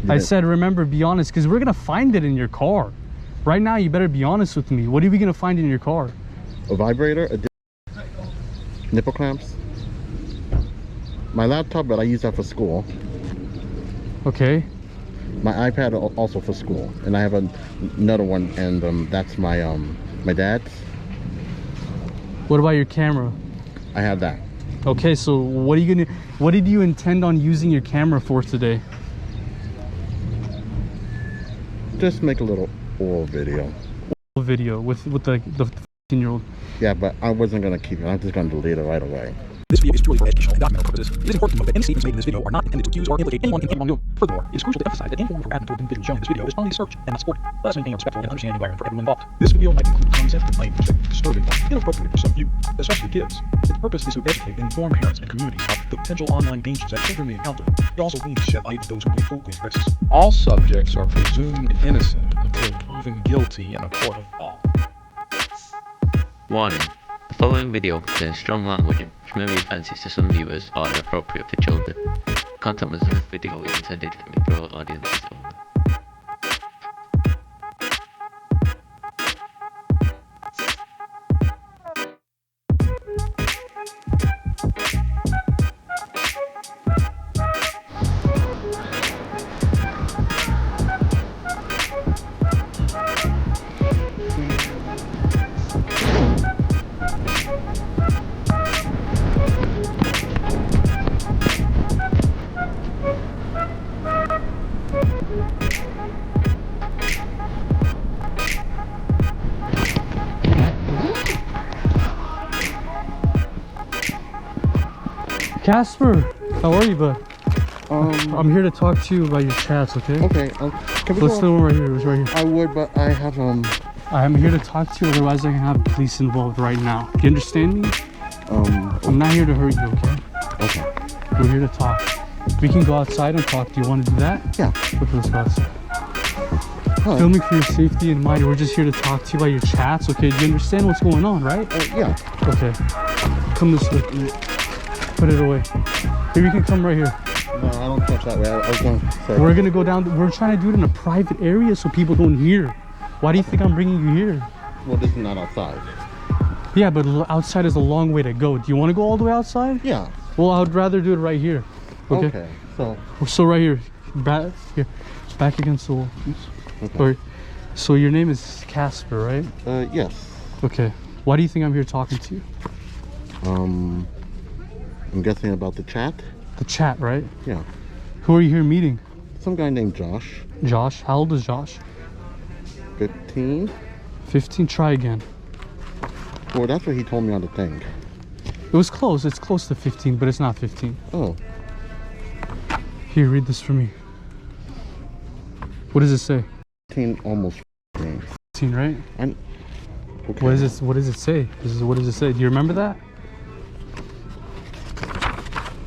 I said, remember, be honest, because we're gonna find it in your car. Right now, you better be honest with me. What are we gonna find in your car? A vibrator, nipple clamps, my laptop, but I use that for school. Okay. My iPad also for school, and I have another one, and that's my my dad's. What about your camera? I have that. Okay, so what did you intend on using your camera for today? Just make a little oral video. Video with the 15-year-old. Yeah, but I wasn't gonna keep it. I'm just gonna delete it right away. This video is purely for educational and documental purposes. It is important to note that any statements made in this video are not intended to accuse or implicate anyone in any wrongdoing. Furthermore, it is crucial to emphasize that any form of harassment toward individuals shown in this video is strongly discouraged and not supported. Let us maintain a respectful and understanding environment for everyone involved. This video might include content language that is disturbing or inappropriate for some youth, especially kids. Its purpose is to educate and inform parents and communities about the potential online dangers that children may encounter. It also aims to shed light on those who may fool with risks. All subjects are presumed innocent until proven guilty in a court of law. Warning. The following video contains strong language which may be offensive to some viewers or inappropriate for children. Content within this video is intended for mature audiences only. Casper, how are you, bud? I'm here to talk to you about your chats, okay? Okay. Can we Let's do one right here. It's right here. I would, but I have I'm here to talk to you, otherwise I can have police involved right now. Do you understand me? I'm not here to hurt you, okay? Okay. We're here to talk. We can go outside and talk. Do you want to do that? Yeah. Okay, let's go outside. Huh. Filming for your safety and mine. We're just here to talk to you about your chats, okay? Do you understand what's going on, right? Yeah. Okay. Come this way. Put it away. Here, you can come right here. No, I don't touch that way. I was going to say. We're gonna go down. We're trying to do it in a private area so people don't hear. Why do you think I'm bringing you here? Well, this is not outside. Yeah, but outside is a long way to go. Do you want to go all the way outside? Yeah. Well, I would rather do it right here. Okay. So right here, back against the wall. Okay. Or, so your name is Casper, right? Yes. Okay. Why do you think I'm here talking to you? I'm guessing about the chat. The chat, right? Yeah. Who are you here meeting? Some guy named Josh. Josh. How old is Josh? 15. 15. Try again. Well, that's what he told me on the thing. It was close. It's close to 15, but it's not 15. Oh. Here, read this for me. What does it say? 15, almost 15. 15, right? Okay. What does it say? What does it say? Do you remember that?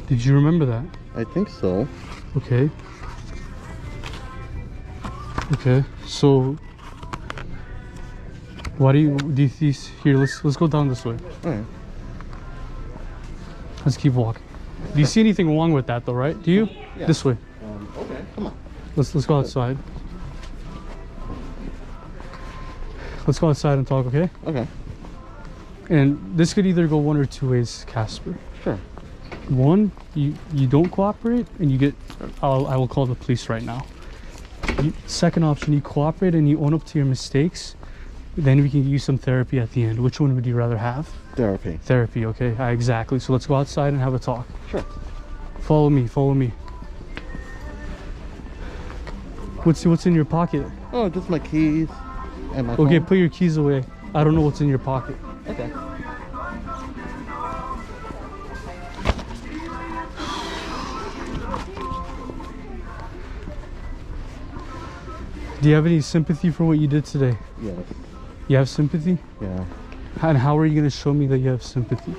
Did you remember that? I think so. Okay. Okay. So why do you here, let's go down this way. All right. Let's keep walking. Do you see anything wrong with that though, right? Do you? Yeah. This way. Okay, come on. Let's go outside. Let's go outside and talk, okay? Okay. And this could either go one or two ways, Casper. Sure. One, you don't cooperate and you get, I will call the police right now. Second option, you cooperate and you own up to your mistakes, then we can give you some therapy at the end. Which one would you rather have? Therapy. Therapy, okay, exactly. So let's go outside and have a talk. Sure. Follow me. What's in your pocket? Oh, just my keys and my Okay, phone. put your keys away. I don't know what's in your pocket. Okay. Do you have any sympathy for what you did today? Yes. You have sympathy? Yeah. And how are you going to show me that you have sympathy?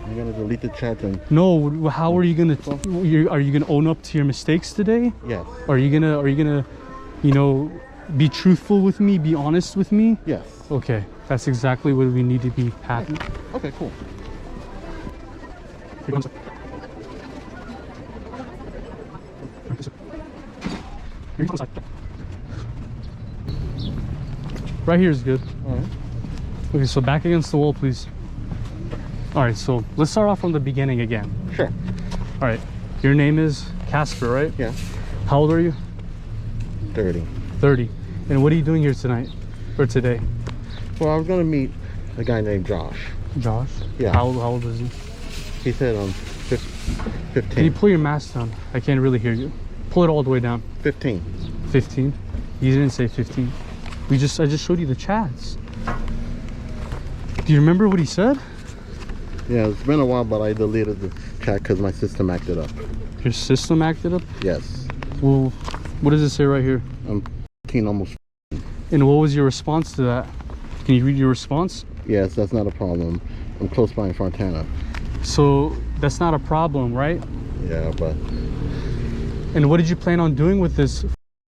I'm gonna delete the chat and. No, how are you going to? Are you going to own up to your mistakes today? Yes. Are you gonna, you know, be truthful with me? Be honest with me? Yes. Okay, that's exactly what we need to be happening. Okay, cool. Here comes. Here, you come inside. Right here is good. All right. Okay, so back against the wall, please. All right, so let's start off from the beginning again. Sure. All right, your name is Casper, right? Yeah. How old are you? 30. 30. And what are you doing here tonight or today? Well, I was gonna meet a guy named Josh. Josh? Yeah. How old is he? He said 15. Can you pull your mask down? I can't really hear you. Pull it all the way down. 15. 15? You didn't say 15. I just showed you the chats. Do you remember what he said? Yeah, it's been a while, but I deleted the chat because my system acted up. Your system acted up? Yes. Well, what does it say right here? I'm 15 almost. And what was your response to that? Can you read your response? Yes, that's not a problem. I'm close by in Fontana. So that's not a problem, right? Yeah, but And what did you plan on doing with this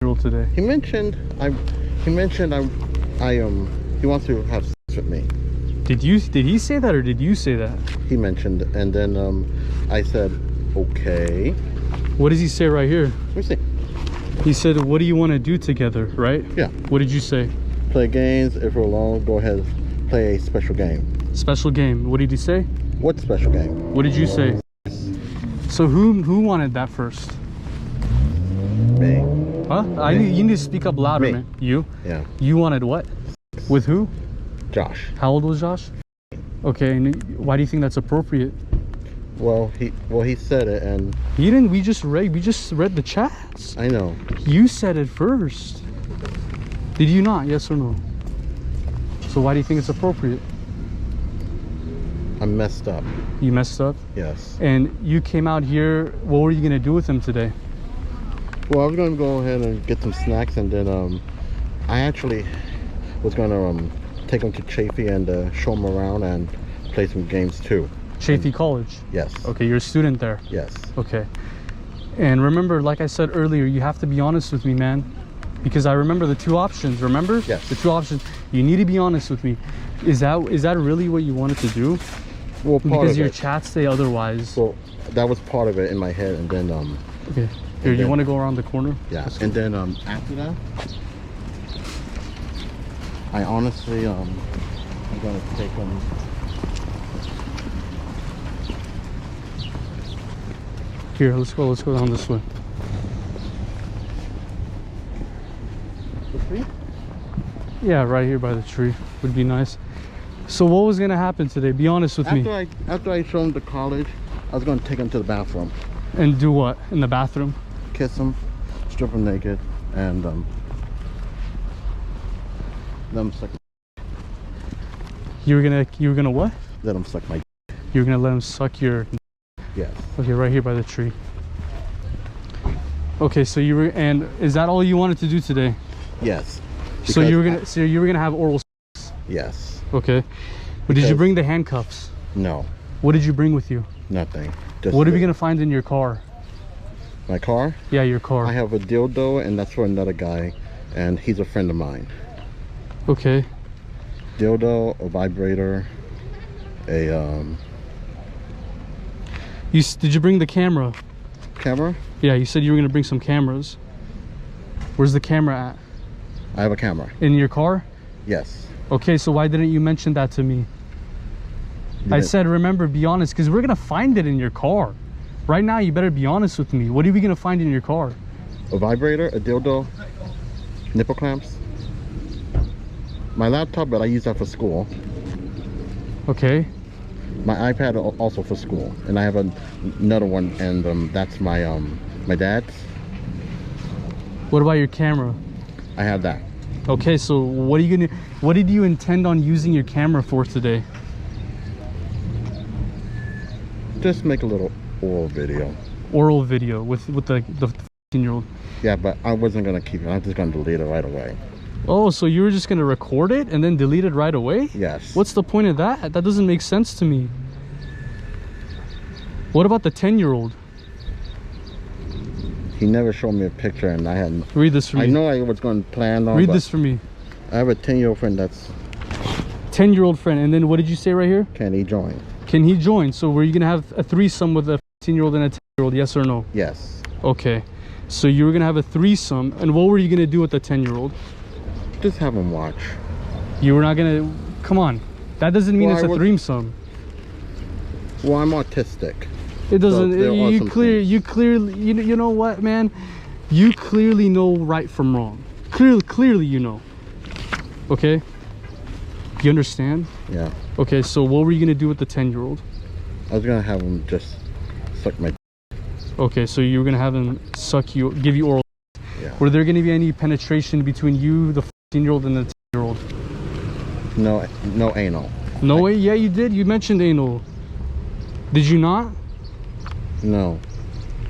year-old today? he mentioned he wants to have sex with me. Did he say that or did you say that? He mentioned, and then I said, okay. What does he say right here? Let me see. He said, what do you want to do together, right? Yeah. What did you say? Play games. If we're alone, go ahead, play a special game. Special game. What did he say? What special game? What did you say? So who wanted that first? Me. Huh? You need to speak up louder, Me. man. You? Yeah. You wanted what? With who? Josh. How old was Josh? Okay, and why do you think that's appropriate? Well, he said it, and He didn't. We just read the chats. I know. You said it first. Did you not? Yes or no? So why do you think it's appropriate? I messed up. You messed up, Yes. and you came out here. What were you gonna do with him today? Well, I was gonna go ahead and get some snacks, and then I actually was gonna take him to Chafee and show him around and play some games too. Chafee College. Yes. Okay, you're a student there. Yes. Okay. And remember, like I said earlier, you have to be honest with me, man. Because I remember the two options, remember? Yes. The two options. You need to be honest with me. Is that really what you wanted to do? Well, part Because of your it. chats say otherwise. Well, that was part of it in my head, and then Okay. Here, you then- want to go around the corner? yeah, and then after that, I honestly I'm gonna take him. Here, let's go down this way. The tree? Yeah, right here by the tree would be nice. So what was gonna happen today? Be honest with me. After I show him the college, I was gonna take him to the bathroom, And do what? In the bathroom? kiss him, strip him naked, and let him suck. You were gonna what? Let him suck my. You were gonna let him suck your. Yes. Okay, right here by the tree. Okay, so you were, and is that all you wanted to do today? Yes. So you were Because gonna have oral. Yes. Okay. But did you Because- bring the handcuffs? No. What did you bring with you? Nothing. Just What are we gonna find in your car? My car? Yeah, your car. I have a dildo, and that's for another guy, and he's a friend of mine. Okay. Dildo, a vibrator, a Did you bring the camera? camera. Yeah, you said you were gonna bring some cameras. Where's the camera at? I have a camera. In your car? Yes. Okay, so why didn't you mention that to me? I didn't- said, remember, be honest, because we're gonna find it in your car. Right now, you better be honest with me. What are we gonna find in your car? a vibrator, a dildo, nipple clamps, my laptop, but I use that for school. Okay. My iPad also for school, and I have another one, and that's my my dad's. What about your camera? I have that. Okay, so what did you intend on using your camera for today? Just make a little oral video. Oral video with the 15-year-old. Yeah, but I wasn't gonna keep it. I'm just gonna delete it right away. Oh, so you were just gonna record it and then delete it right away? Yes. What's the point of that? That doesn't make sense to me. What about the 10-year-old? He never showed me a picture, and I hadn't. Read this for me. I know I was going to plan on. Read but this for me. I have a 10-year-old friend that's 10-year-old friend. And then what did you say right here? can he join? Can he join? So were you gonna have a threesome with a 15-year-old and a 10-year-old? Yes or no? Yes. Okay. So you were gonna have a threesome, and what were you gonna do with the 10-year-old? Just have him watch. You were not gonna. Come on, that doesn't mean Well, it's a threesome. Well, I'm autistic. It doesn't. So there are you some clear. things. You clearly. You know what, man? You clearly know right from wrong. Clearly, you know. Okay. You understand? Yeah. Okay. So what were you gonna do with the 10-year-old? I was gonna have him just suck my. Okay. So you were gonna have him suck you, give you oral. Yeah. Were there gonna be any penetration between you, the 14-year-old, and the 10-year-old? No anal. No way. Yeah, you did. You mentioned anal. Did you not? No.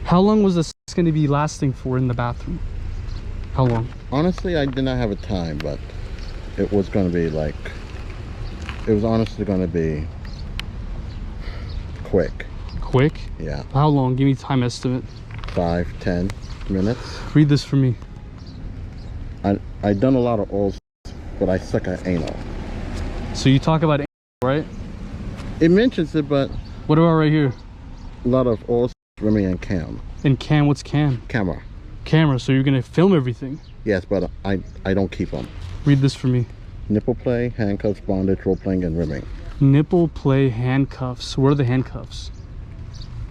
How long was the sex going to be lasting for in the bathroom? How long? Honestly, I did not have a time, but it was gonna be like. It was honestly gonna be quick. Quick? Yeah. How long? Give me time estimate. 5-10 minutes. Read this for me. I done a lot of oral, but I suck at anal. So you talk about anal, right? It mentions it, but What about right here? a lot of oral, swimming, and cam. And cam, what's cam? Camera. Camera, so you're going to film everything. Yes, but I don't keep them. Read this for me. Nipple play, handcuffs, bondage, role playing, and rimming. Nipple play, handcuffs. Where are the handcuffs?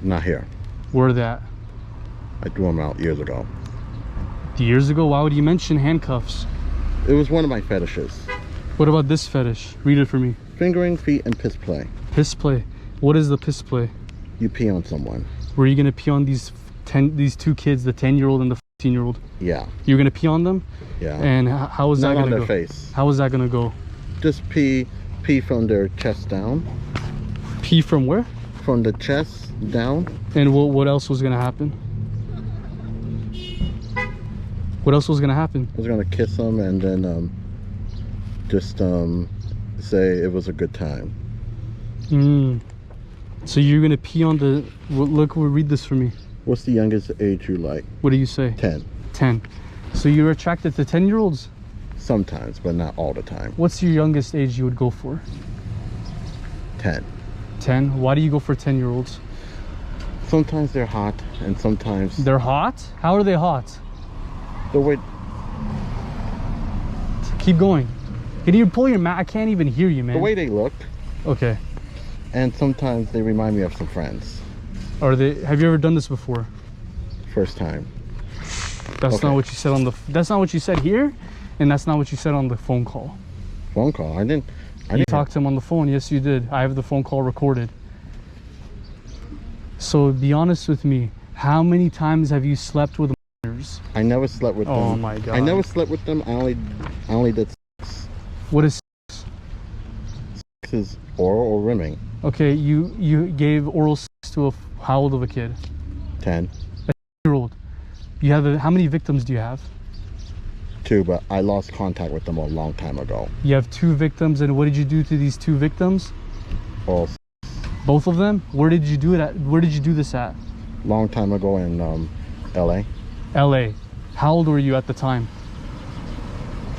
Not here. Where are that? I threw them out years ago. Years ago? Why would you mention handcuffs? It was one of my fetishes. What about this fetish? Read it for me. Fingering, feet, and piss play. Piss play. What is the piss play? You pee on someone. Were you going to pee on these two kids, the 10-year-old and the 15-year-old? Yeah. You're going to pee on them? Yeah. And how is that Not going on to their go? face. How is that going to go? Just pee from their chest down. Pee from where? From the chest down. And what else was going to happen? What else was going to happen? I was gonna kiss them and then just say it was a good time. So you're going to pee on the... Look, read this for me. What's the youngest age you like? What do you say? 10. 10. So you're attracted to 10-year-olds? Sometimes, but not all the time. What's your youngest age you would go for? 10. 10. Why do you go for 10-year-olds? Sometimes they're hot, and sometimes They're hot? How are they hot? the way. Keep going. Can you pull your mat? I can't even hear you, man. The way they look, Okay. and sometimes they remind me of some friends. Are they? Have you ever done this before? First time. That's Okay. not what you said on the. That's not what you said here, and that's not what you said on the phone call. Phone call. I didn't. You talked to him on the phone. Yes, you did. I have the phone call recorded. So be honest with me. How many times have you slept with minors? I never slept with them. Oh my God. I never slept with them. I only did What is? sex is oral or rimming. Okay, you gave oral sex to how old of a kid? 10. 10-year-old. You have how many victims do you have? 2, but I lost contact with them a long time ago. You have 2 victims, and what did you do to these 2 victims? Oral Both of them? Where did you do it at? Where did you do this at? long time ago in LA. LA. How old were you at the time?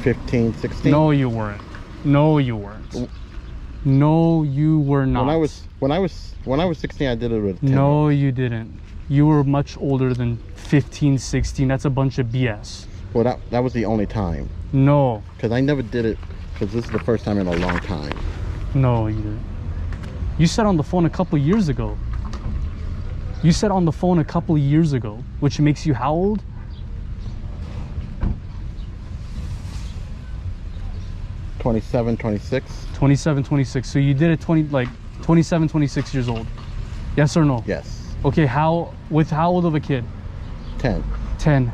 15, 16. No, you weren't. No, you weren't. No, you were not. When I was 16, I did it with 10. No, you didn't. You were much older than 15, 16. That's a bunch of BS. Well, that was the only time. No. Because I never did it, because this is the first time in a long time. No, you didn't. You said on the phone a couple years ago. You said on the phone a couple years ago, which makes you how old? 27, 26. 27, 26. So you did it 27, 26 years old. Yes or no? Yes. Okay, with how old of a kid? 10. 10.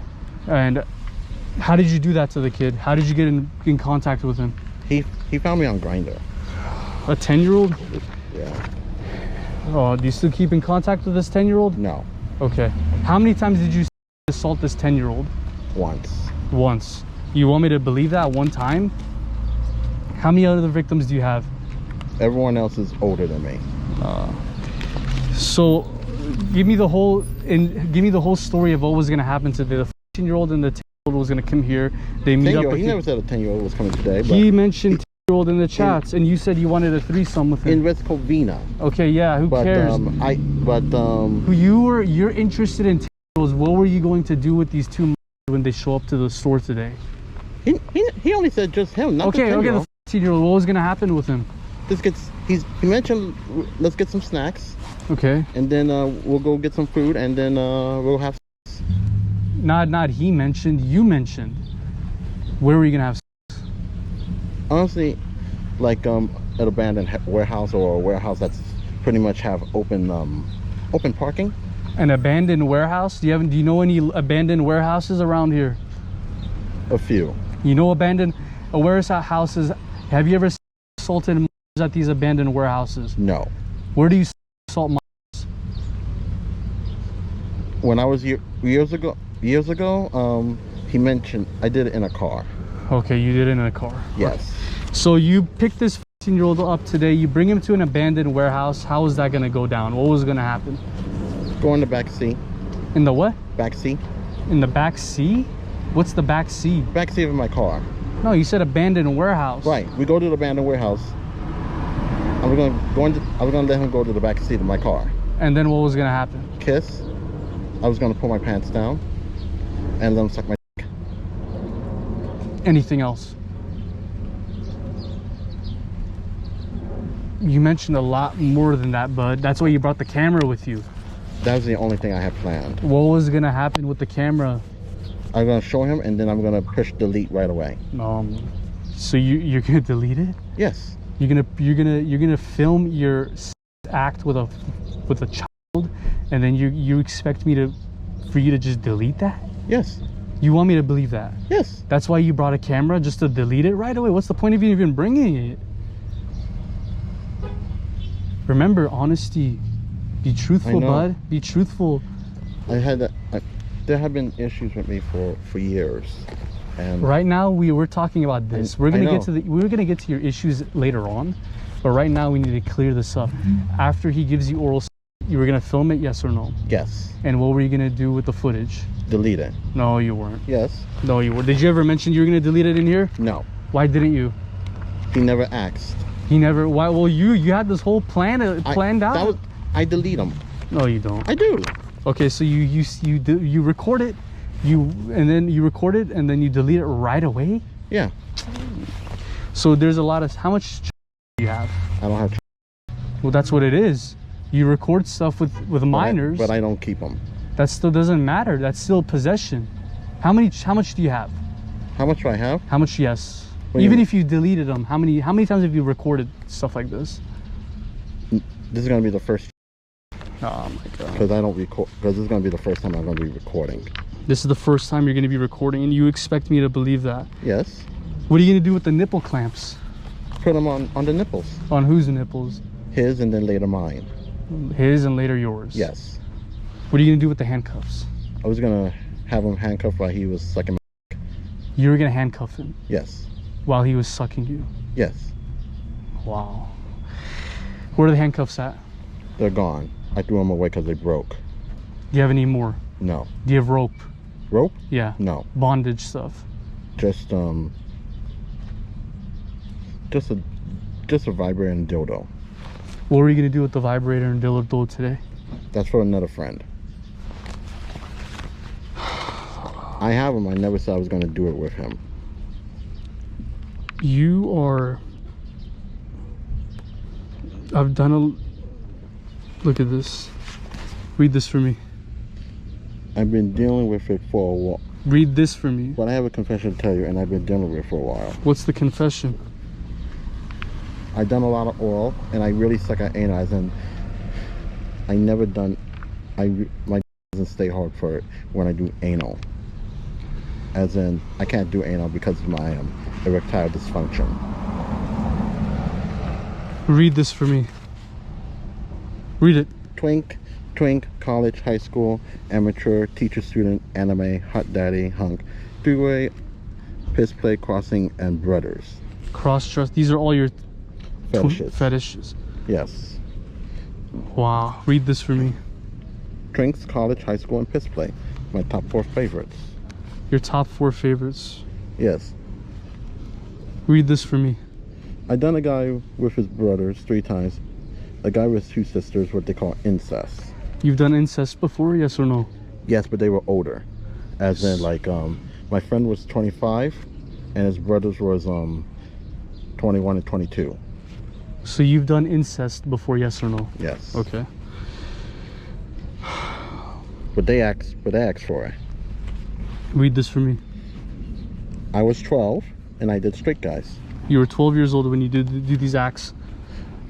And how did you do that to the kid? How did you get in contact with him? He found me on Grindr. A 10-year-old? Yeah. Oh, do you still keep in contact with this 10-year-old? No. Okay. How many times did you assault this 10-year-old? Once. Once. You want me to believe that one time? How many other victims do you have? Everyone else is older than me. So give me the whole story of what was going to happen to the 15-year-old and the 10-year-old was going to come here. They meet up with He you. never said a 10-year-old was coming today. But He mentioned 10-year-old in the chats, and you said you wanted a threesome with him. in West Covina. Okay, yeah, who But cares? Who You're interested in what were you going to do with these two when they show up to the store today? He only said just him, not Okay, the 10-year-old. the 15-year-old. What was gonna happen with him? He mentioned let's get some snacks, Okay. and then we'll go get some food, and then we'll have. Not he mentioned. You mentioned. Where were you gonna have? Honestly, like an abandoned warehouse or a warehouse that's pretty much have open parking. An abandoned warehouse? Do you know any abandoned warehouses around here? A few. You know abandoned warehouses? Have you ever assaulted minors at these abandoned warehouses? No. Where do you assault minors? When I was years ago, he mentioned I did it in a car. Okay, you did it in a car. Yes. So you picked this 15-year-old up today. You bring him to an abandoned warehouse. How is that gonna go down? What was gonna happen? Go in the back seat. In the what? Back seat. In the back seat? What's the back seat? Back seat of my car. No, you said abandoned warehouse. Right. We go to the abandoned warehouse. I was gonna let him go to the back seat of my car. And then what was gonna happen? Kiss. I was gonna pull my pants down and let him suck my dick. Anything else? You mentioned a lot more than that, bud. That's why you brought the camera with you. That was the only thing I had planned. What was gonna happen with the camera? I'm gonna show him, and then I'm gonna push delete right away. So you're gonna delete it? Yes. You're gonna film your act with a child, and then you expect me for you to just delete that? Yes. You want me to believe that? Yes. That's why you brought a camera, just to delete it right away? What's the point of you even bringing it? Remember, honesty. Be truthful, bud. Be truthful. There have been issues with me for years, and right now we're talking about this. We're gonna get to your issues later on, but right now we need to clear this up. After he gives you oral, you were gonna film it, yes or no? Yes. And what were you gonna do with the footage? Delete it. No, you weren't. Yes. No, you were. Did you ever mention you were gonna delete it in here? No. Why didn't you? He never asked. He never. Why? Well, you had this whole plan planned out. I delete them. No, you don't. I do. Okay, so you record it, and then you record it, and then you delete it right away. Yeah. So there's a lot of. How much do you have? I don't have. Well, that's what it is. You record stuff with minors, but I don't keep them. That still doesn't matter. That's still possession. How much do you have? How much do I have? How much? Yes. What do you Even mean? if you deleted them, how many times have you recorded stuff like this? This is gonna be the first. Oh my god. Because I don't record. Because this is gonna be the first time I'm gonna be recording. This is the first time you're gonna be recording, and you expect me to believe that? Yes. What are you gonna do with the nipple clamps? Put them on the nipples. On whose nipples? His, and then later mine. His and later yours. Yes. What are you gonna do with the handcuffs? I was gonna have him handcuffed while he was sucking my. You were gonna handcuff him Yes. while he was sucking you. Yes. Wow. Where are the handcuffs at? They're gone. I threw them away because they broke. Do you have any more? No. Do you have rope? Rope? Yeah. No. Bondage stuff. Just a vibrator and dildo. What were you gonna do with the vibrator and dildo today? That's for another friend. I have him. I never said I was gonna do it with him. You are. I've done a. Look at this. Read this for me. I've been dealing with it for a while. Read this for me. But I have a confession to tell you, and I've been dealing with it for a while. What's the confession? I've done a lot of oral, and I really suck at anal, and I never done. My doesn't stay hard for it when I do anal. As in, I can't do anal because of my erectile dysfunction. Read this for me. Read it. Twink, college, high school, amateur, teacher, student, anime, hot daddy, hunk, three-way, piss play, crossing, and brothers. Cross-dress. These are all your fetishes. Yes. Wow. Read this for me. Drinks, college, high school, and piss play. My top 4 favorites. Your top 4 favorites. Yes. Read this for me. I done a guy with his brothers 3 times. A guy with 2 sisters, what they call incest. You've done incest before, yes or no? Yes, but they were older. As in, like, my friend was 25, and his brothers was 21 and 22. So you've done incest before, yes or no? Yes. Okay. But they asked for it. Read this for me. I was 12, and I did straight guys. You were 12 years old when you did do these acts.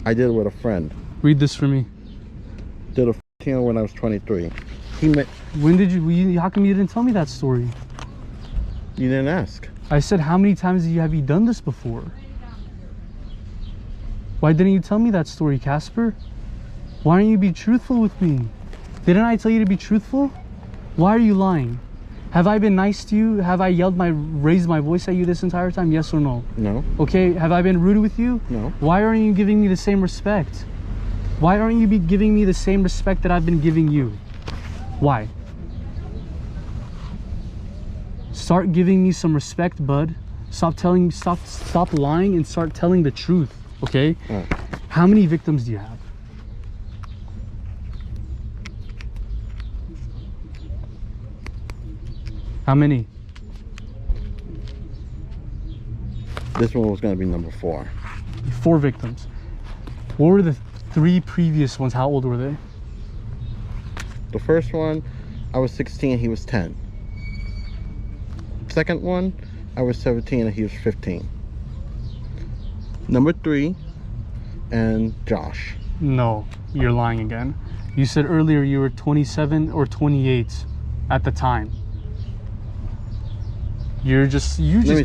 I did it with a friend. Read this for me. Did a 14 when I was 23. He met. When did you? How come you didn't tell me that story? You didn't ask. I said, how many times have you done this before? Why didn't you tell me that story, Casper? Why don't you be truthful with me? Didn't I tell you to be truthful? Why are you lying? Have I been nice to you? Have I raised my voice at you this entire time? Yes or no? No. Okay, have I been rude with you? No. Why aren't you giving me the same respect? Why aren't you giving me the same respect that I've been giving you? Why? Start giving me some respect, bud. Stop lying and start telling the truth, okay? How many victims do you have? How many? This one was going to be number 4. 4 victims. What were the 3 previous ones? How old were they? The first one, I was 16, he was 10. Second one, I was 17 and he was 15. Number 3, and Josh. No, you're lying again. You said earlier you were 27 or 28 at the time. You just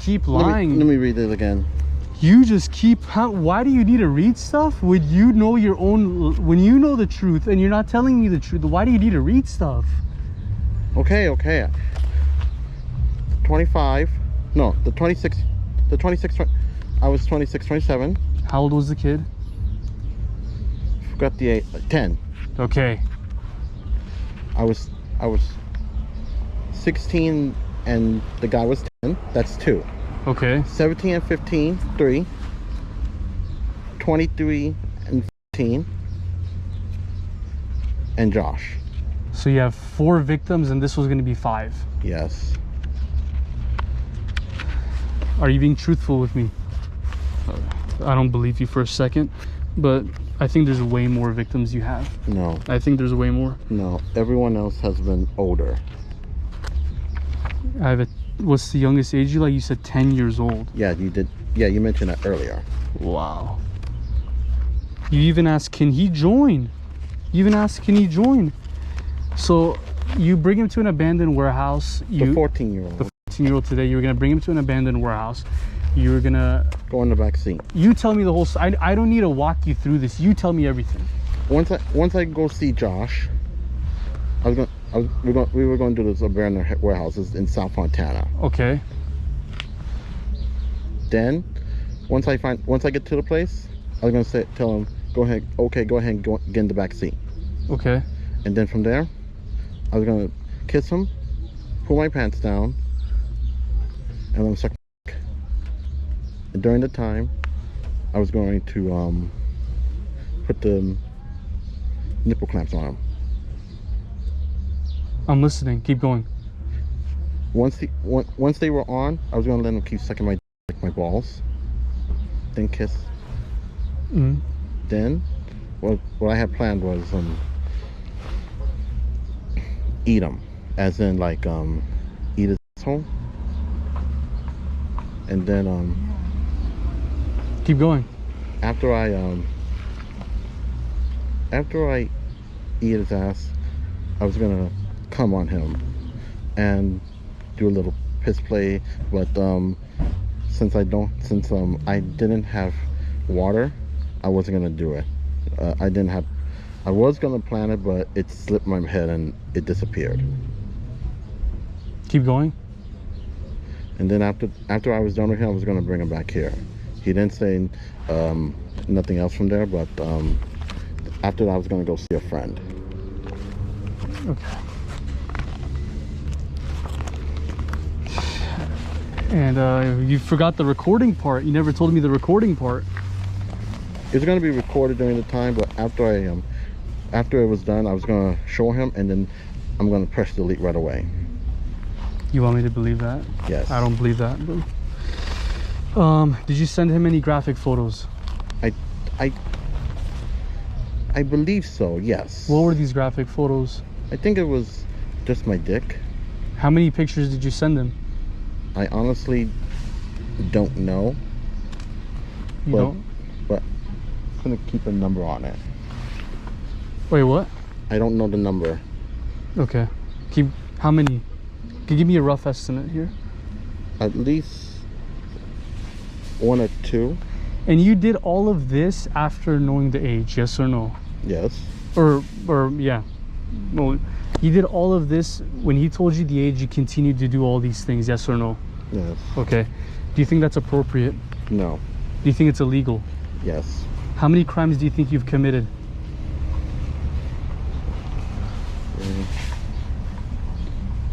keep lying. Let me read it again. You just keep. Why do you need to read stuff when you know your own? When you know the truth and you're not telling me the truth, why do you need to read stuff? Okay. 25. No, the 26. I was 26, 27. How old was the kid? Forgot the age. 10. Okay. I was 16 and the guy was 10. That's 2. Okay. 17 and 15, 3. 23 and 15. And Josh. So you have 4 victims and this was going to be 5. Yes. Are you being truthful with me? I don't believe you for a second, but I think there's way more victims you have. No. I think there's way more. No. Everyone else has been older. What's the youngest age you like? You said 10 years old. Yeah, you did. Yeah, you mentioned that earlier. Wow. You even asked, can he join? So you bring him to an abandoned warehouse. The 14-year-old. The 14-year-old today, you were going to bring him to an abandoned warehouse. You were going to... Go in the back seat. You tell me the whole... I don't need to walk you through this. You tell me everything. Once I go see Josh, we were going to do this abandoned warehouses in South Montana. Okay. Then, once I get to the place, I was going to tell him, go ahead and get in the back seat. Okay. And then from there, I was going to kiss him, pull my pants down, and then suck my dick. And during the time, I was going to put the nipple clamps on him. I'm listening. Keep going. Once they were on, I was going to let him keep sucking my dick, my balls, then kiss. Mm. Then, what I had planned was eat him, as in like eat his asshole, and then keep going. After I eat his ass, I was gonna come on him and do a little piss play, but since I didn't have water, I wasn't gonna do it. I was gonna plan it, but it slipped my head and it disappeared. Keep going. And then after I was done with him, I was gonna bring him back here. He didn't say nothing else from there, but after that, I was gonna go see a friend. Okay. And you forgot the recording part. You never told me the recording part. It was gonna be recorded during the time, but after it was done, I was gonna show him, and then I'm gonna press delete right away. You want me to believe that? Yes. I don't believe that, bro. Did you send him any graphic photos? I believe so, yes. What were these graphic photos? I think it was just my dick. How many pictures did you send him? I honestly don't know. You but, don't? But I'm gonna keep a number on it. Wait, what? I don't know the number. Okay. How many? Can you give me a rough estimate here? At least 1 or 2. And you did all of this after knowing the age, yes or no? Yes. Or yeah. Well, you did all of this when he told you the age, you continued to do all these things, yes or no? Yes. Okay. Do you think that's appropriate? No. Do you think it's illegal? Yes. How many crimes do you think you've committed?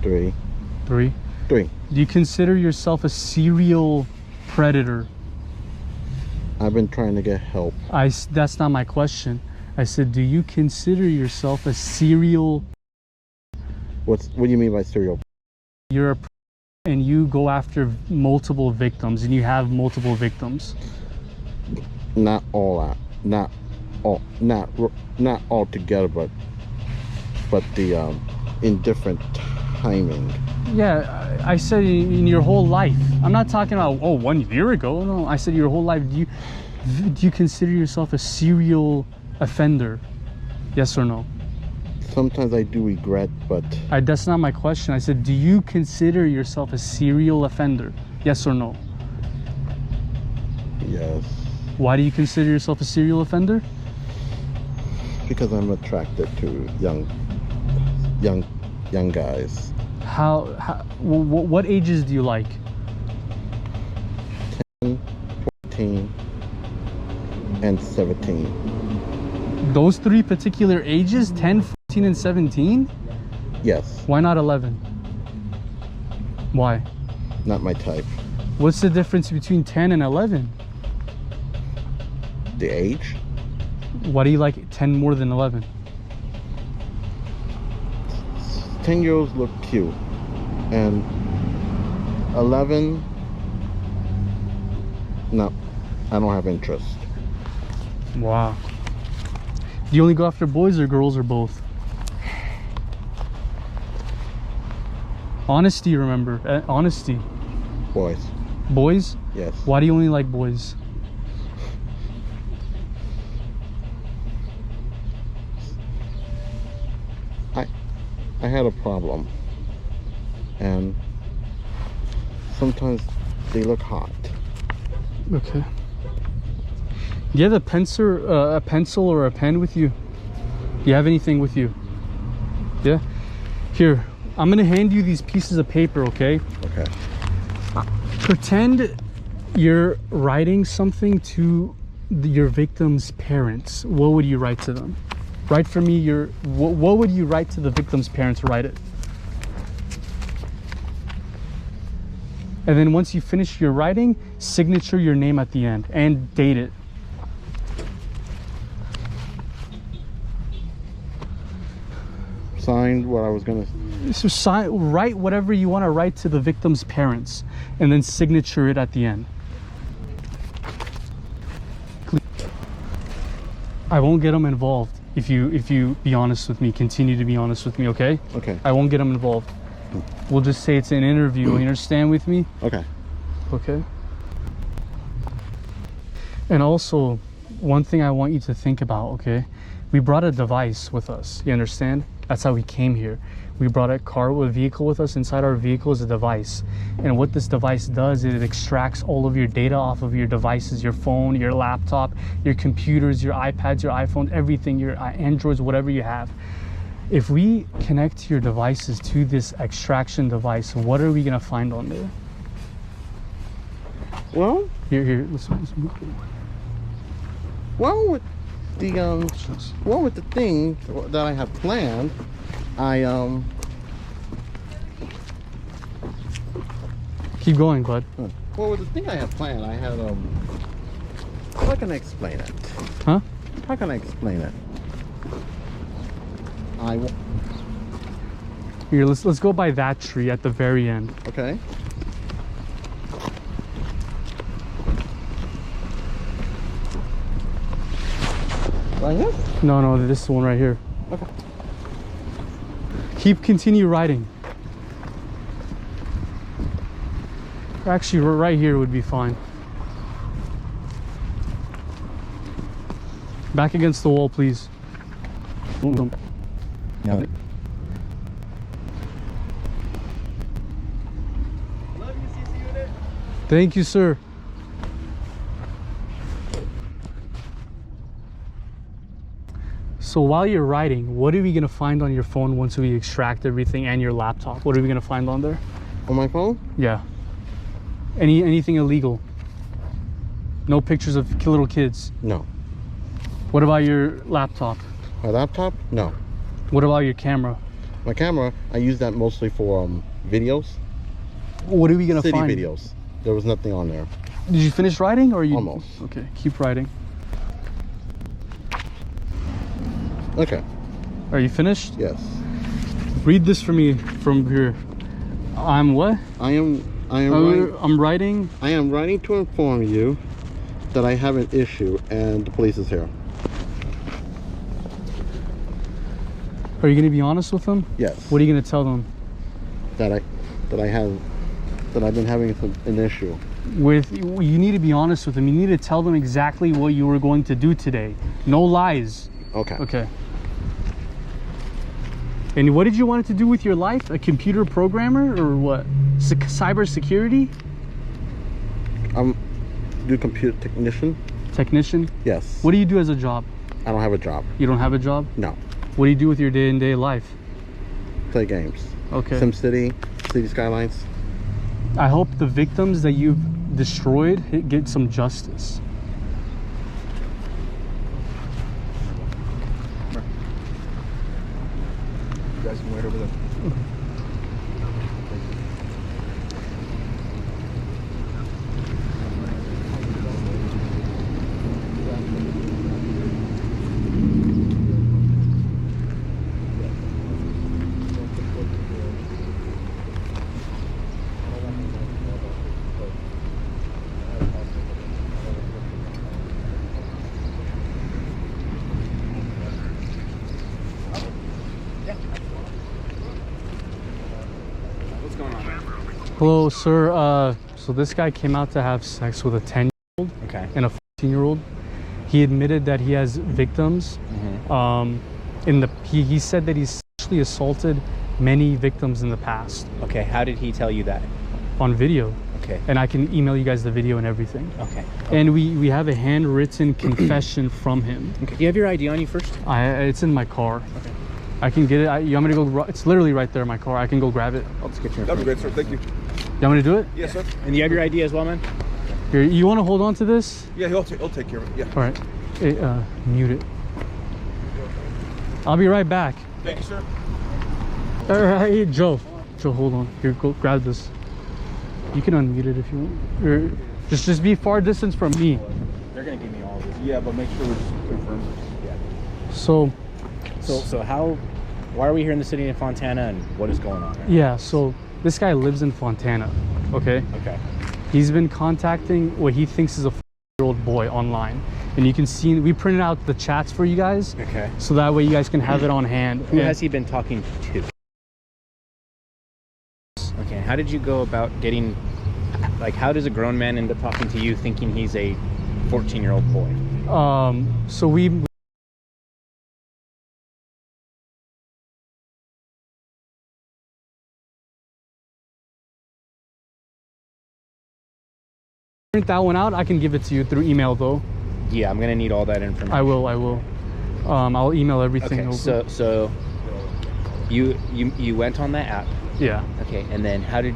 3. 3. 3. Do you consider yourself a serial predator? I've been trying to get help. That's not my question. I said, do you consider yourself a serial? What do you mean by serial? You're and you go after multiple victims, and you have multiple victims. Not all that. Not all together, but the in different timing. Yeah, I said in your whole life. I'm not talking about 1 year ago. No, I said your whole life. Do you consider yourself a serial offender? Yes or no? Sometimes I do regret, but That's not my question. I said, do you consider yourself a serial offender? Yes or no? yes, Why do you consider yourself a serial offender? because I'm attracted to young guys. What ages do you like? 14 and 17. Those 3 particular ages, 10, 14, and 17? Yes, Why not 11? Why? not my type. What's the difference between 10 and 11? The age? Why do you like 10 more than 11? 10-year-olds look cute, and 11. No, I don't have interest. Wow. Do you only go after boys or girls or both? Honesty, remember. Honesty. Boys. Boys? Yes. Why do you only like boys? I had a problem, and sometimes they look hot. Okay. Do you have a pencil or a pen with you? Do you have anything with you? Yeah? Here, I'm gonna hand you these pieces of paper, okay? Okay. Pretend you're writing something to your victim's parents. What would you write to them? Write for me what would you write to the victim's parents? Write it. And then once you finish your writing, signature your name at the end and date it. Signed what I was gonna. So write whatever you want to write to the victim's parents and then signature it at the end. I won't get them involved if you be honest with me. Continue to be honest with me, okay? Okay. I won't get them involved. We'll just say it's an interview. You understand with me? Okay. Okay. And also, one thing I want you to think about, okay? We brought a device with us. You understand? That's how we came here. We brought a vehicle with us. Inside our vehicle is a device. And what this device does is it extracts all of your data off of your devices, your phone, your laptop, your computers, your iPads, your iPhones, everything, your Androids, whatever you have. If we connect your devices to this extraction device, what are we gonna find on there? Well, Here, listen. well, with the thing that I have planned, Keep going, bud. well, with the thing I have planned, I had how can I explain it? Huh? How can I explain it? Here, let's go by that tree at the very end. Okay. Right here? No, this is the one right here. Okay. Continue riding. Actually, right here would be fine. Back against the wall, please. Yeah. Thank you, sir. So while you're riding, what are we gonna find on your phone once we extract everything and your laptop? What are we gonna find on there? On my phone? Yeah. Anything illegal? No pictures of little kids? No. What about your laptop? My laptop? No. What about your camera? My camera, I use that mostly for videos. What are we gonna City find? videos. There was nothing on there. Did you finish riding or you? Almost. Okay, keep riding. Okay. Are you finished? Yes. Read this for me from here. I'm what? I'm writing. I am writing to inform you that I have an issue and the police is here. Are you gonna be honest with them? Yes. What are you gonna tell them? That I've been having an issue. You need to be honest with them. You need to tell them exactly what you were going to do today. No lies. Okay. Okay. And what did you want it to do with your life? A computer programmer or what? Cyber security? Do computer technician? Technician? Yes. What do you do as a job? I don't have a job. You don't have a job? No. What do you do with your day-to-day life? Play games. Okay. SimCity, City Skylines. I hope the victims that you've destroyed get some justice. You guys can wait over there. Hello, sir. So this guy came out to have sex with a 10-year-old Okay. and a 14-year-old. He admitted that he has victims. He said that he's sexually assaulted many victims in the past Okay. How did he tell you that? on video. Okay. And I can email you guys the video and everything. Okay. And we have a handwritten confession from him. Okay. Do you have your ID on you first? It's in my car. Okay. I can get it. You want me to go? It's literally right there in my car. I can go grab it. I'll just get your That'd be information. great, sir. Thank you. You want me to do it? Yes, sir. And you have your ID as well, man? Here, you want to hold on to this? Yeah, he'll take care of it. Yeah. All right. Hey, mute it. I'll be right back. Thank you, sir. All right, hey, Joe, hold on. Here, go grab this. You can unmute it if you want. Or just be far distance from me. They're gonna give me all of this. Yeah, but make sure it's confirmed. Yeah. So Why are we here in the city of Fontana, and what is going on? yeah, so this guy lives in Fontana. Okay. Okay. He's been contacting what he thinks is a 4-year-old boy online, and you can see we printed out the chats for you guys. Okay. So that way you guys can have it on hand. Who has he been talking to? Okay. How did you go about getting? Like, how does a grown man end up talking to you, thinking he's a 14-year-old boy? So we print that one out. I can give it to you through email though. Yeah, I'm gonna need all that information. I will. I'll email everything Okay. over. So you went on that app. Yeah. Okay. And then how did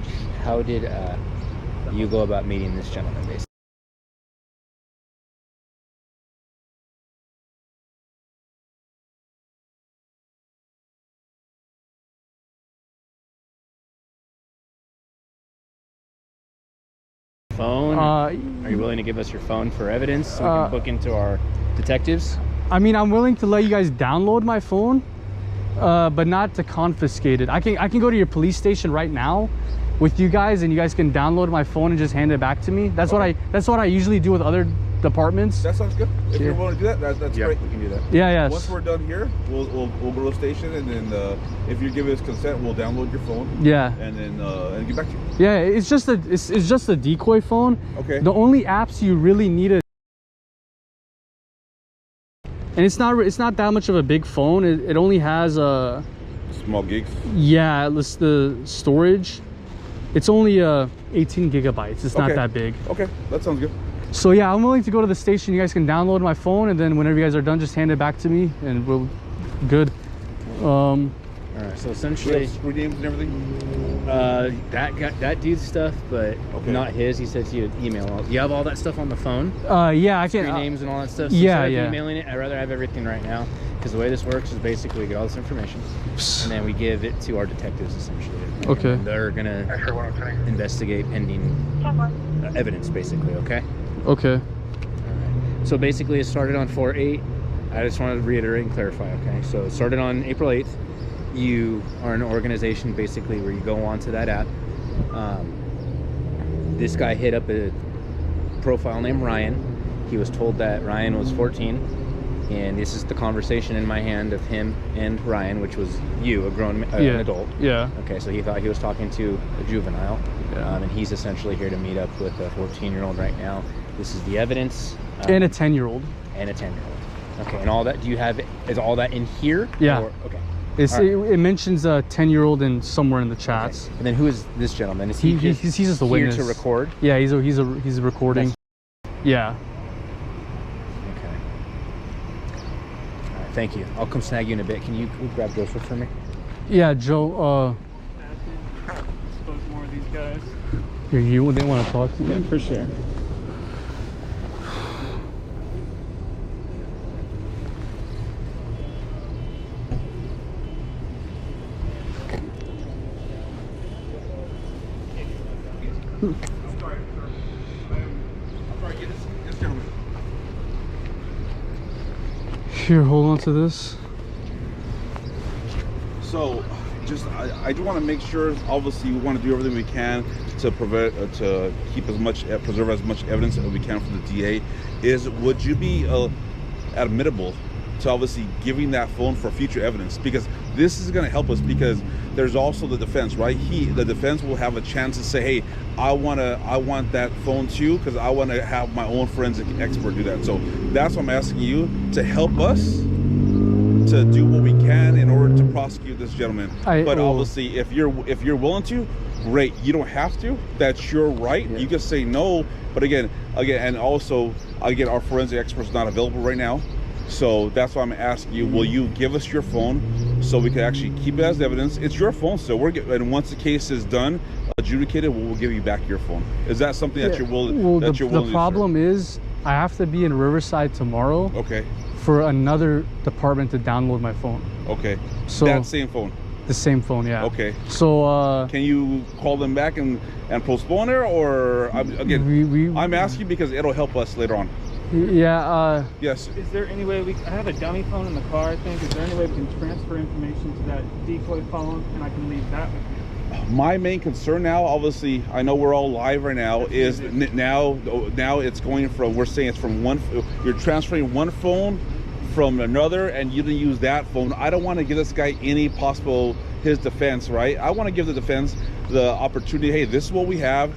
you go about meeting this gentleman, basically? Phone? Are you willing to give us your phone for evidence so we can book into our detectives? I mean, I'm willing to let you guys download my phone but not to confiscate it. I can go to your police station right now with you guys, and you guys can download my phone and just hand it back to me. That's what I usually do with other departments. That sounds good. If Yeah. you're willing to do that, that's Yeah, great. we can do that. Yeah. Once we're done here, we'll go to the station, and then if you give us consent, we'll download your phone. Yeah. And then and get back to you. Yeah, it's just a decoy phone. Okay. The only apps you really need and it's not that much of a big phone. It only has Small gigs. yeah, it's the storage. It's only 18 gigabytes. It's not Okay. that big. Okay, that sounds good. So yeah, I'm willing to go to the station. You guys can download my phone, and then whenever you guys are done, just hand it back to me, and we'll good. All right, so We essentially, have screen names and everything. that dude's stuff, but Okay. not his. He says he'd email. You have all that stuff on the phone, Yeah, I screen can. names and all that stuff. So yeah, instead of yeah. emailing it, I'd rather have everything right now, because the way this works is basically we get all this information, and then we give it to our detectives essentially. Okay. And they're gonna investigate pending evidence, basically. Okay. Okay. So basically, it started on 4/8. I just wanted to reiterate and clarify, okay? So it started on April 8th. You are an organization basically where you go onto that app. This guy hit up a profile named Ryan. He was told that Ryan was 14, and this is the conversation in my hand of him and Ryan, which was you, a grown an adult. Yeah. Okay, so he thought he was talking to a juvenile, Yeah. and he's essentially here to meet up with a 14-year-old right now. This is the evidence. And a 10-year-old. And a 10-year-old. Okay, and all that, do you have, is all that in here? Yeah. Okay. It mentions a 10-year-old in somewhere in the Okay. chats. And then who is this gentleman? Is he He's just a here witness to record? Yeah, he's recording. Yeah. Okay. All right, thank you. I'll come snag you in a bit. Can you grab Joseph for me? Yeah, Joe. Expose more of these guys. They want to talk to you. For sure. Here, hold on to this. So, I do want to make sure. Obviously, we want to do everything we can to to keep preserve as much evidence as we can for the DA. Would you be admittable to obviously giving that phone for future evidence? Because this is going to help us. Because there's also the defense, right? The defense will have a chance to say, "Hey, I want that phone too, because I want to have my own forensic expert do that." So that's why I'm asking you to help us to do what we can in order to prosecute this gentleman. But obviously, if you're willing to, great. You don't have to. That's your right. Yeah. You can say no. But again, and also, our forensic expert's not available right now. So that's why I'm asking you, will you give us your phone so we can actually keep it as evidence? It's your phone, so and once the case is done, adjudicated, we'll give you back your phone. Is that something that you're willing? Well, that you're willing the problem is, I have to be in Riverside tomorrow. Okay. For another department to download my phone. Okay. So that same phone. The same phone, yeah. Okay. So can you call them back and postpone it, or I'm asking because it'll help us later on. Yeah. Yes. Is there any way I have a dummy phone in the car, I think. Is there any way we can transfer information to that decoy phone and I can leave that with you? My main concern now, obviously, I know we're all live right now, is now it's going from, we're saying it's from you're transferring one phone from another, and you didn't use that phone. I don't want to give this guy any possible, his defense, right? I want to give the defense the opportunity. Hey, this is what we have.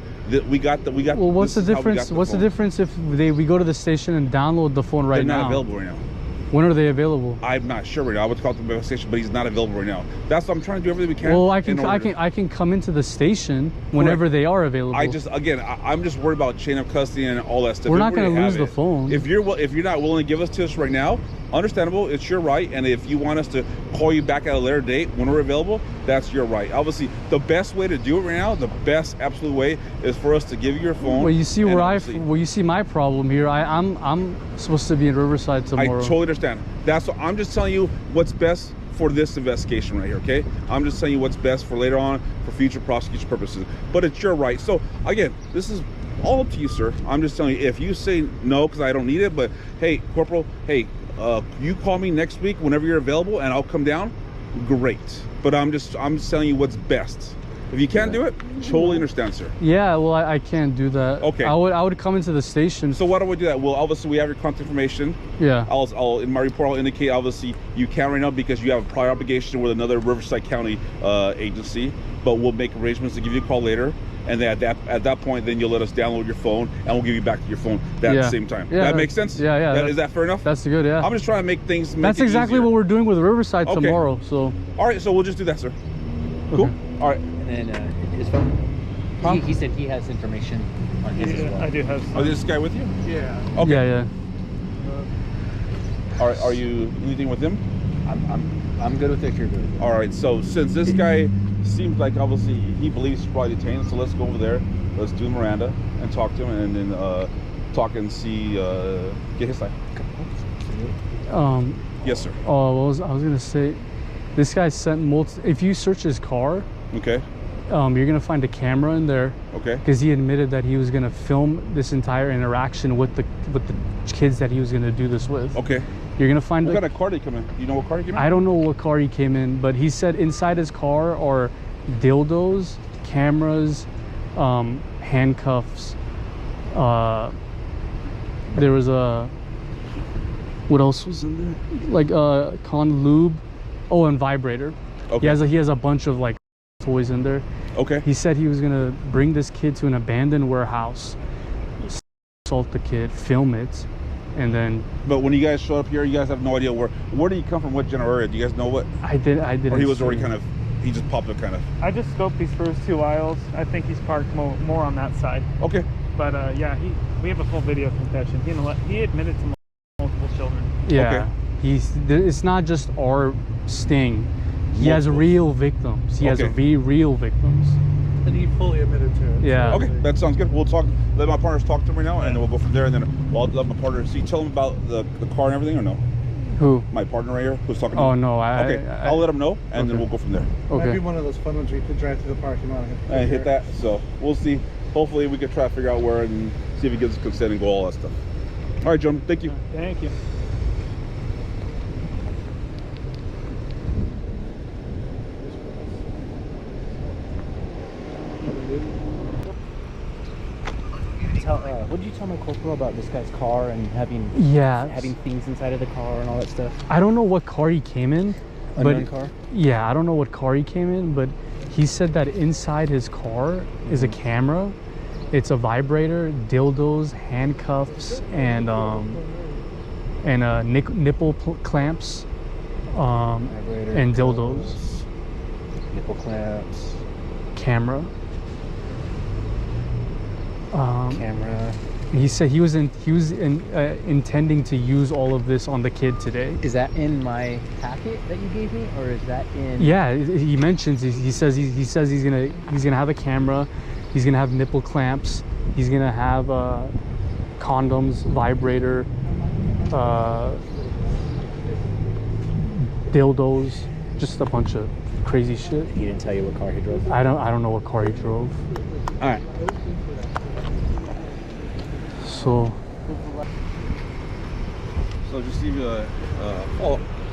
We got. Well, what's the difference? What's the difference if we go to the station and download the phone right now? They're not available right now. When are they available? I'm not sure right now. I would call the station, but he's not available right now. That's what I'm trying to do everything we can. Well, I can come into the station whenever they are available. I'm just worried about chain of custody and all that stuff. We're not going to lose the phone. If you're not willing to give us to us right now, understandable. It's your right. And if you want us to call you back at a later date when we're available, that's your right. Obviously, the best way to do it right now, the best absolute way, is for us to give you your phone. Well, you see you see my problem here. I'm supposed to be in Riverside tomorrow. I totally understand. I'm just telling you what's best for this investigation right here, okay? I'm just telling you what's best for later on for future prosecution purposes. But it's your right. So again, this is all up to you, sir. I'm just telling you, if you say no because I don't need it, but hey, Corporal, hey, you call me next week whenever you're available and I'll come down. great. But I'm just telling you what's best. If you can't do it, totally understand, sir. Yeah, well, I can't do that. Okay. I would come into the station. So why don't we do that? Well, obviously we have your contact information. Yeah. I'll in my report I'll indicate obviously you can't right now because you have a prior obligation with another Riverside County agency. But we'll make arrangements to give you a call later, and then at that point, then you'll let us download your phone, and we'll give you back to your phone at the same time. Yeah, that makes sense. Yeah. Is that fair enough? That's good. Yeah. I'm just trying to make things. That's exactly what we're doing with Riverside tomorrow. So. All right, so we'll just do that, sir. Cool. Okay. All right. And then his phone. Huh? He said he has information on his as well. I do have. Oh, this guy with you? Yeah. Okay. Yeah. All right. Are you anything with him? I'm good with it if you're good with it. All right. So since this guy seems like obviously he believes he's probably detained, so let's go over there. Let's do Miranda and talk to him, and then talk and see get his side. Yes, sir. Oh, I was gonna say, this guy sent if you search his car, Okay. you're gonna find a camera in there. Okay. Because he admitted that he was gonna film this entire interaction with the kids that he was gonna do this with. Okay. You're gonna find. What kind of car did he come in? Do you know what car he came in? I don't know what car he came in, but he said inside his car are dildos, cameras, handcuffs. There was what else was in there? Like con lube. Oh, and vibrator. Okay. He has a bunch of like toys in there. Okay. He said he was gonna bring this kid to an abandoned warehouse, assault the kid, film it, and then. But when you guys show up here, you guys have no idea where did he come from? What general area? Do you guys know what? I didn't. Or he was already he just popped up kind of. I just scoped these first two aisles. I think he's parked more on that side. Okay. But yeah, we have a full video confession. He admitted to multiple children. Yeah. Okay. It's not just our sting. He has Multiples. real victims. He has Okay. real victims. And he fully admitted to it. Yeah. Okay, that sounds good. We'll talk. Let my partners talk to him right now, and then we'll go from there. And then I'll let my partner see. Tell him about the car and everything, or no? Who? My partner right here, who's talking. To Oh me. no, Okay, I'll let him know, and then Okay. we'll go from there. Might be Okay. one of those fun ones where you could drive through the parking lot And hit that. So we'll see. Hopefully, we can try to figure out where and see if he gives us consent and go all that stuff. All right, John. Thank you. Thank you. What did you tell my corporal about this guy's car and having things inside of the car and all that stuff? I don't know what car he came in. Unknown car? Yeah, I don't know what car he came in, but he said that inside his car is a camera. It's a vibrator, dildos, handcuffs, and nipple clamps, Vibrator, and dildos. nipple clamps, Camera. camera. He said he was intending to use all of this on the kid today. Is that in my packet that you gave me, or is that in? Yeah, he mentions. He says he's gonna have a camera. He's gonna have nipple clamps. He's gonna have condoms, vibrator, dildos, just a bunch of crazy shit. He didn't tell you what car he drove. I don't know what car he drove. All right. So just give you a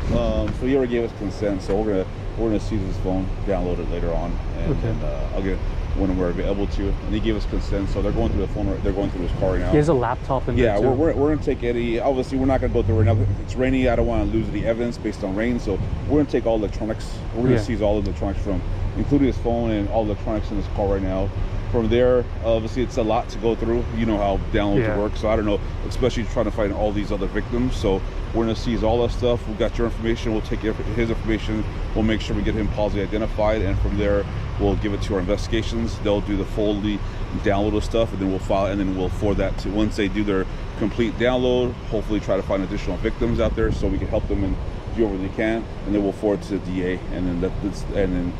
so he already gave us consent, so we're gonna seize his phone, download it later on, and Okay. then I'll get when we're able to. And he gave us consent, so they're going through the phone. They're going through his car right now. he has a laptop in Yeah, there too. we're gonna take any. Obviously, we're not gonna go through right now. It's rainy. I don't want to lose the evidence based on rain, so we're gonna take all electronics. We're gonna Yeah. seize all the electronics from, including his phone and all the electronics in his car right now. From there, obviously, it's a lot to go through. You know how downloads Yeah. work, so I don't know, especially trying to find all these other victims. So we're gonna seize all that stuff. We got your information. We'll take his information. We'll make sure we get him positively identified, and from there, we'll give it to our investigations. They'll do the fully download of stuff, and then we'll file, and then we'll forward that to, once they do their complete download, hopefully try to find additional victims out there so we can help them and do whatever they can, and then we'll forward to the DA, and then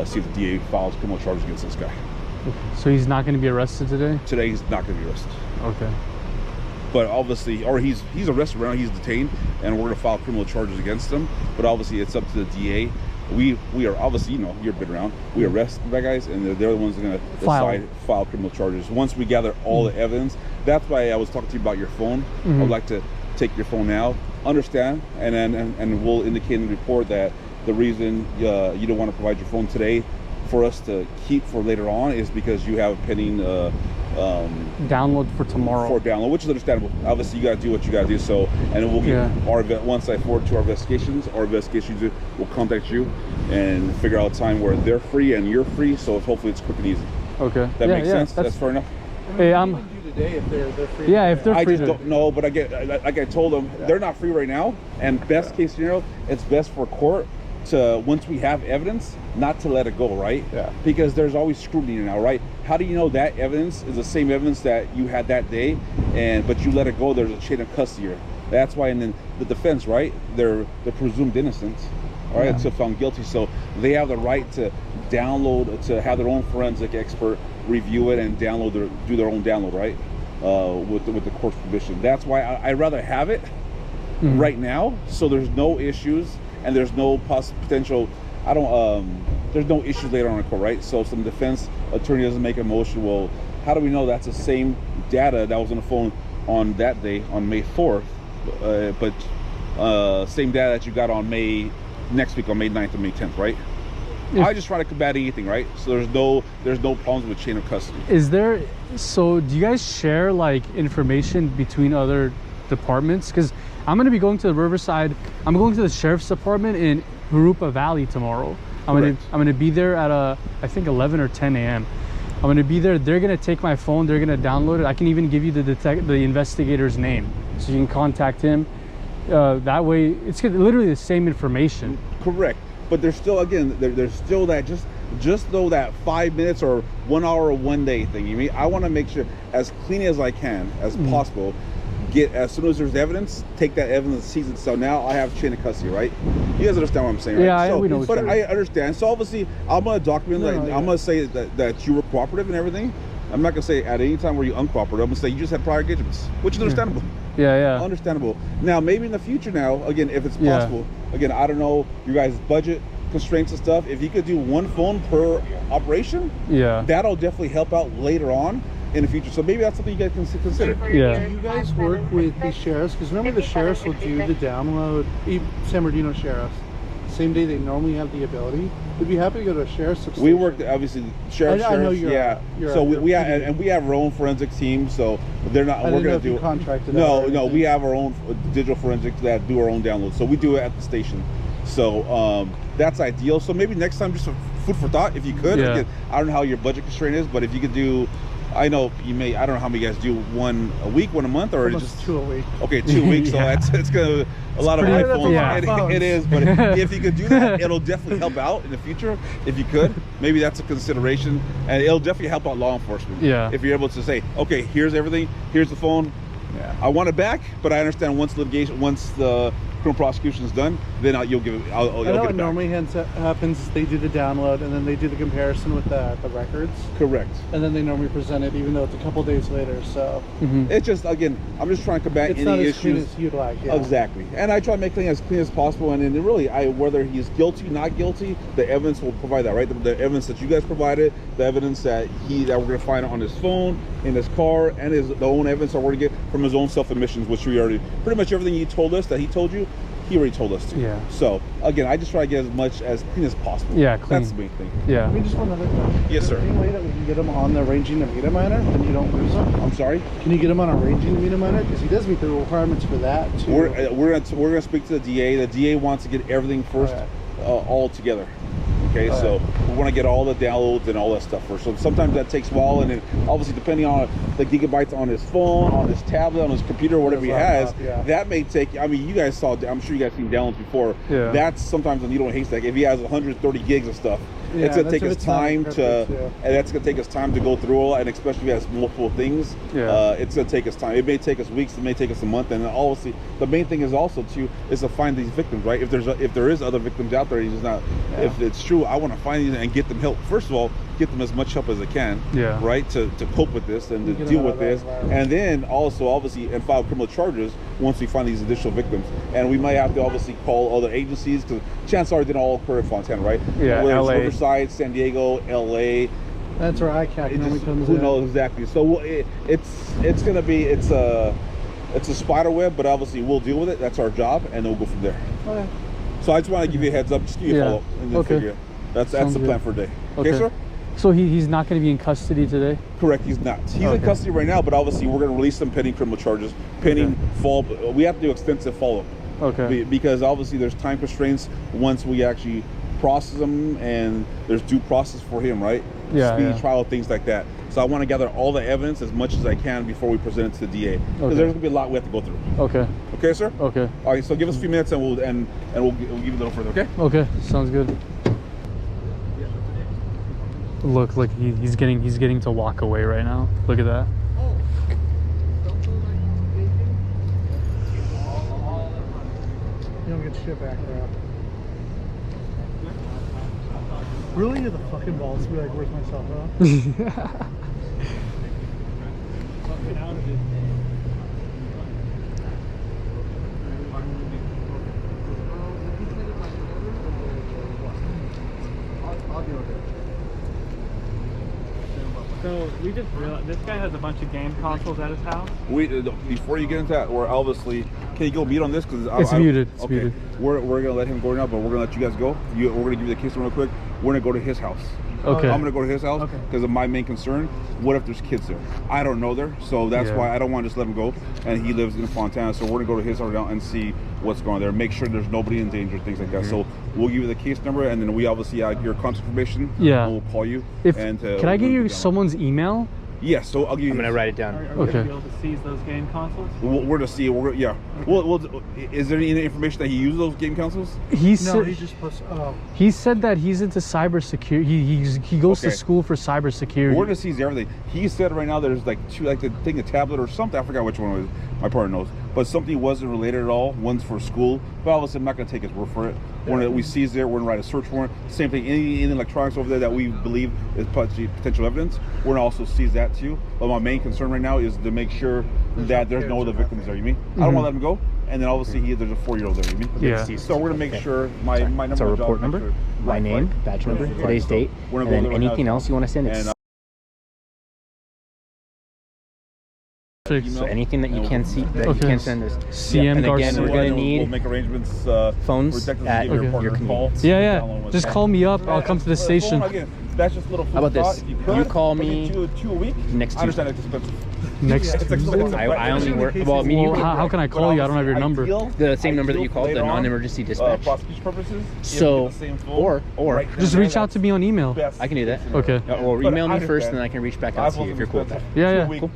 see if the DA files criminal charges against this guy. So he's not going to be arrested today? Today he's not going to be arrested, Okay. but obviously, or he's arrested right now, he's detained, and we're going to file criminal charges against him. But obviously, it's up to the DA. We are obviously, you've been around. We arrest bad guys, and they're the ones that are going to file criminal charges once we gather all the evidence. That's why I was talking to you about your phone. I would like to take your phone now, understand, and we'll indicate in the report that the reason you don't want to provide your phone today for us to keep for later on is because you have a pending download for tomorrow. For download, which is understandable. Obviously, you got to do what you got to do. So, and then we'll get once I forward to our investigations will contact you and figure out a time where they're free and you're free. So hopefully it's quick and easy. Okay. That makes sense. That's fair enough. Hey, do today if they're free. Yeah, if they're free. I just don't know, but like I told them, they're not free right now. And best case scenario, it's best for court to, once we have evidence, not to let it go, right? Yeah. Because there's always scrutiny now, right? How do you know that evidence is the same evidence that you had that day, but you let it go? There's a chain of custody here. That's why, and then the defense, right? They're presumed innocent, all right, until found guilty. So they have the right to download, to have their own forensic expert review it and do their own download, right? With the court's permission. That's why I'd rather have it right now, so there's no issues and there's no potential. There's no issues later on in court, right? So if some defense attorney doesn't make a motion, well, how do we know that's the same data that was on the phone on that day, on May 4th, but same data that you got on next week on May 9th and May 10th, right? I just try to combat anything, right? So there's no problems with chain of custody. So do you guys share like information between other departments? Because I'm going to be going to the Riverside. I'm going to the sheriff's department in Jurupa Valley tomorrow. I'm gonna be there at I think 11 or 10 a.m. I'm gonna be there. They're gonna take my phone. They're gonna download it. I can even give you the investigator's name, so you can contact him. That way, it's literally the same information. Correct, but there's still, again, there's still that just though that 5 minutes or 1 hour or 1 day thing. You mean I want to make sure as clean as I can as possible. Get as soon as there's evidence, take that evidence, seize it. So now I have chain of custody, right? You guys understand what I'm saying, right? Yeah, so, we know. But I understand. So obviously, I'm gonna document. I'm gonna say that you were cooperative and everything. I'm not gonna say at any time were you uncooperative. I'm gonna say you just had prior engagements, which is understandable. Yeah. Understandable. Now maybe in the future, now again, if it's possible, again, I don't know your guys' budget constraints and stuff. If you could do one phone per operation, that'll definitely help out later on in the future. So maybe that's something you guys can consider. Yeah. Do you guys work with the sheriffs? Because remember the sheriffs will do the download. San Bernardino sheriffs, same day they normally have the ability. We'd be happy to go to a sheriff's substation. We work, obviously, sheriffs. I know you're so we have our own forensic team. So they're not. We're going to do contracted. No. We have our own digital forensics that do our own downloads. So we do it at the station. So that's ideal. So maybe next time, just food for thought, if you could. Again, I don't know how your budget constraint is, but if you could do. I know you may. I don't know how many guys do one a week, one a month, or almost just 2 a week. Okay, 2 weeks. So it's gonna a lot of iPhones. It is, but if you could do that, it'll definitely help out in the future. If you could, maybe that's a consideration, and it'll definitely help out law enforcement. Yeah. If you're able to say, okay, here's everything. Here's the phone. Yeah. I want it back, but I understand once the criminal prosecution is done, then you'll give it. I'll get it back. Normally happens is they do the download and then they do the comparison with the records. Correct. And then they normally present it, even though it's a couple days later. So it's just, again, I'm just trying to combat any issues. It's not as clean as you'd like. Yeah. Exactly, and I try to make things as clean as possible. And then really, whether he's guilty, not guilty, the evidence will provide that, right? The evidence that you guys provided, the evidence that we're going to find on his phone, in his car, and the own evidence that we're going to get from his own self-admissions, which we already pretty much everything he told us that he told you. He already told us to. Yeah. So again, I just try to get as much as clean as possible. Yeah, clean. That's the main thing. Yeah. We just want another question. Yes, sir. Any way that we can get him on the ranging and meter miner, then you don't lose him? I'm sorry. Can you get him on a ranging and meter miner? Because he does meet the requirements for that too. We're gonna speak to the DA. The DA wants to get everything first, all together. Okay, so we want to get all the downloads and all that stuff first. So sometimes that takes a while, and then obviously depending on the gigabytes on his phone, on his tablet, on his computer, whatever he has, that may take. I mean, you guys saw. I'm sure you guys seen downloads before. Yeah. That's sometimes a needle in a haystack. If he has 130 gigs of stuff, it's gonna take us time and that's gonna take us time to go through all, and especially if he has multiple things. It's gonna take us time. It may take us weeks. It may take us a month. And obviously, the main thing is also is to find these victims, right? If there is other victims out there, he's just not. If it's true, I want to find these and get them help. First of all, get them as much help as I can, right, to cope with this and to deal with this, and then also obviously and file criminal charges once we find these additional victims. And we might have to obviously call other agencies, because chances are they didn't all occur in Fontana, right? Yeah, whether LA. it's Riverside, San Diego, LA. That's where ICAC normally comes in. Who knows exactly? So it's gonna be it's a spider web, but obviously we'll deal with it. That's our job, and then we'll go from there. Okay. So I just want to give you a heads up, just give you a Yeah. follow up, and then Okay. figure it. That's Sounds the good. plan for today. Okay, Okay. sir? So he's not going to be in custody today? Correct, he's not. He's in Okay. custody right now, but obviously we're going to release him pending criminal charges, pending fall. We have to do extensive follow up. Okay. Because obviously there's time constraints once we actually process him, and there's due process for him, right? Yeah, Speedy yeah. trial, things like that. So I want to gather all the evidence as much as I can before we present it to the DA. Because Okay. there's going to be a lot we have to go through. Okay. Okay, sir? Okay. All right, so give us a few minutes and we'll give you a little further, okay? Okay. Sounds good. Look, he's getting to walk away right now. Look at that. You don't get shit back there. Really? The fucking balls to be like, where's my cell phone? So we just realized this guy has a bunch of game consoles at his house. Before you get into that, we're obviously, can you go mute on this? Because It's muted. It's okay. muted. We're gonna let him go now, but we're gonna let you guys go. We're gonna give you the case real quick. We're gonna go to his house. Okay. I'm gonna go to his house Okay. because of my main concern. What if there's kids there? I don't know there, so that's Yeah. why I don't want to just let him go. And he lives in Fontana, so we're gonna go to his house now and see what's going on there. Make sure there's nobody in danger, things like that. So we'll give you the case number, and then we obviously your contact information. Yeah. And we'll call you. If and can I give you someone's email? Yes. So I'll give you. I'm gonna write it down. Are we Okay. gonna be able to seize those game consoles? We're to see. Yeah. Is there any information that he uses those game consoles? He No, said he just puts. Oh, he said that he's into cybersecurity. He goes to Okay. school for cybersecurity. We're to seize everything. He said right now there's like two, like the thing, a tablet or something. I forgot which one it was. My partner knows, but something wasn't related at all. One's for school. But obviously, I'm not gonna take his word for it. We seize it. We're gonna write a search warrant. Same thing. Any electronics over there that we believe is potential evidence, we're gonna also seize that too. But my main concern right now is to make sure that there's no other victims there. You mean? I don't want to let him go. And then obviously there's a 4-year-old there. You mean? Yeah. So we're gonna make sure my number. It's our one job report is make number, sure- my Right, name, right. badge number, Right. today's So date, we're and gonna then go there right now. anything else you want to send. It's And, so anything that you can see that you Okay. can send us. CM And again, Garcia. we're gonna we'll need make arrangements. phones for detectives to at give your Okay. partner your a call. convenience. Yeah. Just call me up. I'll come to the station. Again, that's just a little. How about food this? thought. If you, You could, call maybe me two a week. next I understand it's expensive. Next It's Tuesday. expensive. I only work. Well, I mean, you Well, can, how can I call you? I don't have your number. the same number that you called, the non-emergency dispatch. Prosecution purposes. So, or Just reach out to me on email. I can do that. Okay. Or But email I me first, understand. and then I can reach back out to you if you're cool with that. Yeah. Cool.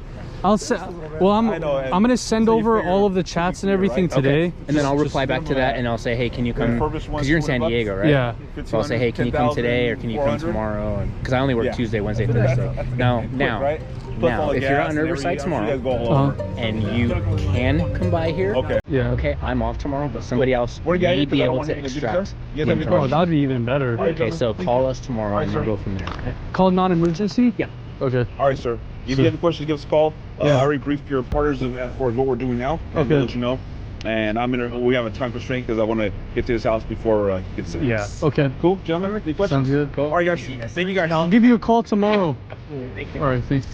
I'll send. Well, I know, and I'm gonna send so you over figure all of the chats and everything right? today. And then I'll Just- reply back to that, and I'll say, hey, can you come? refurbished one's Because you're in San 200 Diego, bucks? right? Yeah. So I'll say, hey, can you come today, or can you come 10,400? tomorrow? Because I only work Yeah. Tuesday, Wednesday, Thursday. Now, Right? Plus all the if you're gas out on and Riverside everything, I'm sure you tomorrow, guys go all over. and you can come by here, Okay. Yeah. okay, I'm off tomorrow, but somebody else Where you may at? be I don't able want to you to do extract this. You guys the have any Oh, information. that'd be even better. Okay, so call us tomorrow, and we'll go from there. Okay? Call non-emergency. Yeah. Okay. All right, sir. If So- you have any questions, give us a call. Yeah. I already briefed your partners as far as what we're doing now. Okay. I'll let you know. And we have a time constraint because I want to get to his house before he gets there. Yeah. Okay. Cool, gentlemen. Any questions? Sounds good. All right, guys. Thank you, guys. I'll give you a call tomorrow. Thank you. All right. Thanks.